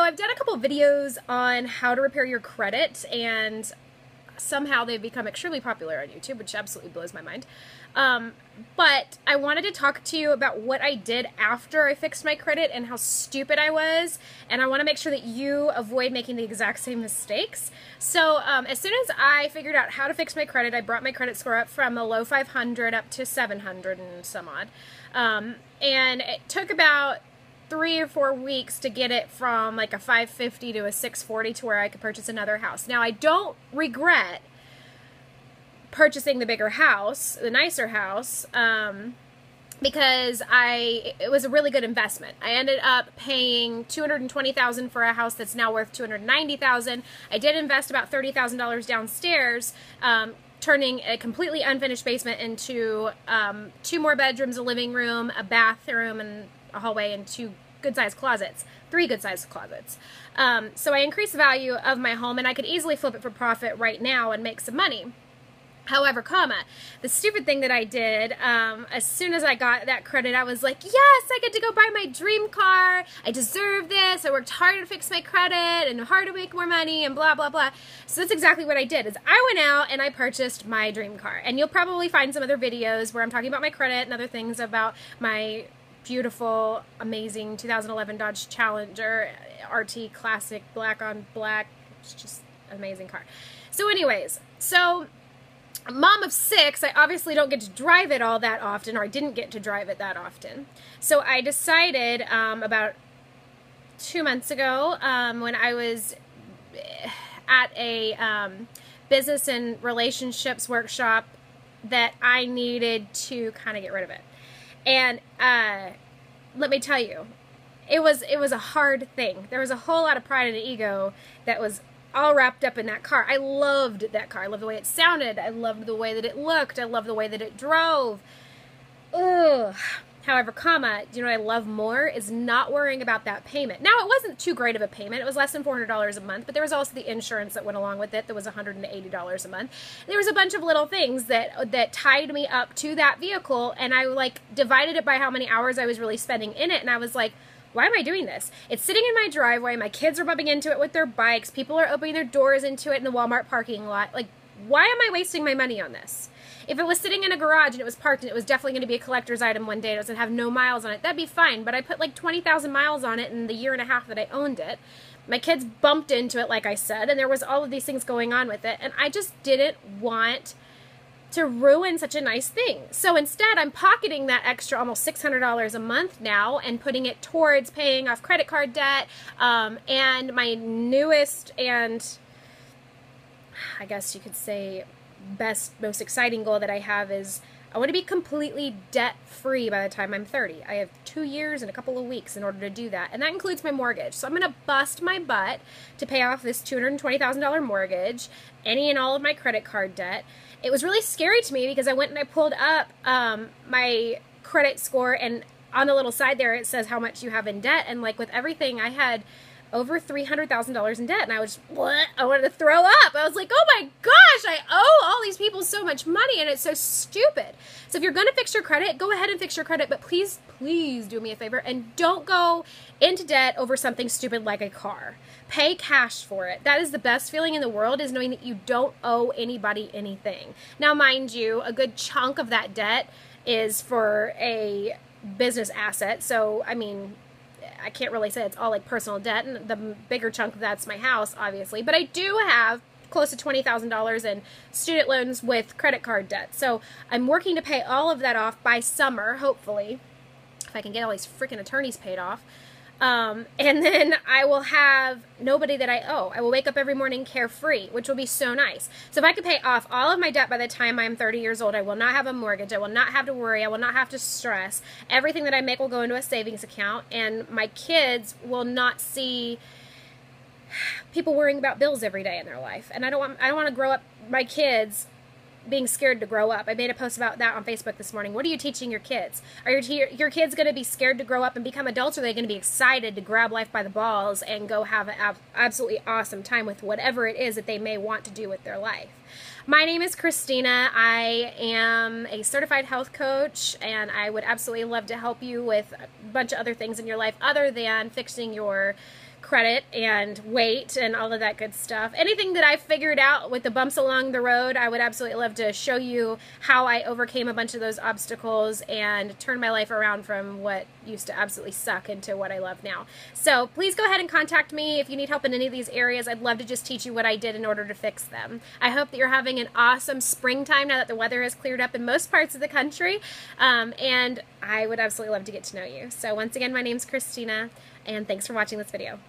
I've done a couple of videos on how to repair your credit, and somehow they've become extremely popular on YouTube, which absolutely blows my mind. But I wanted to talk to you about what I did after I fixed my credit and how stupid I was, and I want to make sure that you avoid making the exact same mistakes. So as soon as I figured out how to fix my credit, I brought my credit score up from a low 500 up to 700 and some odd. And it took about 3 or 4 weeks to get it from like a 550 to a 640 to where I could purchase another house. Now, I don't regret purchasing the bigger house, the nicer house, because it was a really good investment. I ended up paying $220,000 for a house that's now worth $290,000. I did invest about $30,000 downstairs, turning a completely unfinished basement into 2 more bedrooms, a living room, a bathroom, and a hallway, and 2 good-sized closets, 3 good-sized closets. So I increased the value of my home, and I could easily flip it for profit right now and make some money. However, the stupid thing that I did, as soon as I got that credit, I was like, yes, I get to go buy my dream car. I deserve this. I worked hard to fix my credit and hard to make more money and blah, blah, blah. So that's exactly what I did, is I went out and I purchased my dream car. And you'll probably find some other videos where I'm talking about my credit and other things about my beautiful, amazing 2011 Dodge Challenger RT Classic, black on black. It's just an amazing car. So anyways, mom of 6, I obviously don't get to drive it all that often, or I didn't get to drive it that often. So I decided about 2 months ago, when I was at a business and relationships workshop, that I needed to kind of get rid of it. And let me tell you, it was a hard thing. There was a whole lot of pride and ego that was all wrapped up in that car. I loved that car. I loved the way it sounded. I loved the way that it looked. I loved the way that it drove. Ugh. However, do you know what I love more is not worrying about that payment. Now, it wasn't too great of a payment. It was less than $400 a month, but there was also the insurance that went along with it that was $180 a month. There was a bunch of little things that tied me up to that vehicle, and I divided it by how many hours I was really spending in it, and I was like, why am I doing this? It's sitting in my driveway. My kids are bumping into it with their bikes. People are opening their doors into it in the Walmart parking lot. Like, why am I wasting my money on this? If it was sitting in a garage and it was parked and it was definitely going to be a collector's item one day and it was going to have no miles on it, that'd be fine. But I put like 20,000 miles on it in the 1.5 years that I owned it. My kids bumped into it, like I said, and there was all of these things going on with it. And I just didn't want to ruin such a nice thing. So instead, I'm pocketing that extra almost $600 a month now and putting it towards paying off credit card debt. And my newest and, I guess you could say, most exciting goal that I have is I want to be completely debt-free by the time I'm 30. I have 2 years and a couple of weeks in order to do that, and that includes my mortgage. So I'm going to bust my butt to pay off this $220,000 mortgage, any and all of my credit card debt. It was really scary to me because I went and I pulled up my credit score, and on the little side there it says how much you have in debt, and like with everything I had over $300,000 in debt, and I wanted to throw up. I was like, oh my gosh, I owe all these people so much money, and it's so stupid. So if you're going to fix your credit, go ahead and fix your credit, but please, please do me a favor, and don't go into debt over something stupid like a car. Pay cash for it. That is the best feeling in the world, is knowing that you don't owe anybody anything. Now, mind you, a good chunk of that debt is for a business asset, so, I mean, I can't really say it's all like personal debt, and the bigger chunk of that's my house, obviously. But I do have close to $20,000 in student loans with credit card debt. So I'm working to pay all of that off by summer, hopefully, if I can get all these freaking attorneys paid off. And then I will have nobody that I owe. I will wake up every morning carefree, which will be so nice. So if I can pay off all of my debt by the time I'm 30 years old, I will not have a mortgage. I will not have to worry. I will not have to stress. Everything that I make will go into a savings account, and my kids will not see people worrying about bills every day in their life. And I don't want to grow up my kids being scared to grow up. I made a post about that on Facebook this morning. What are you teaching your kids? Are your kids going to be scared to grow up and become adults, or are they going to be excited to grab life by the balls and go have an absolutely awesome time with whatever it is that they may want to do with their life? My name is Christina. I am a certified health coach, and I would absolutely love to help you with a bunch of other things in your life other than fixing your credit and weight and all of that good stuff. Anything that I figured out with the bumps along the road, I would absolutely love to show you how I overcame a bunch of those obstacles and turned my life around from what used to absolutely suck into what I love now. So please go ahead and contact me if you need help in any of these areas. I'd love to just teach you what I did in order to fix them. I hope that you're having an awesome springtime now that the weather has cleared up in most parts of the country, and I would absolutely love to get to know you. So once again, my name's Christina, and thanks for watching this video.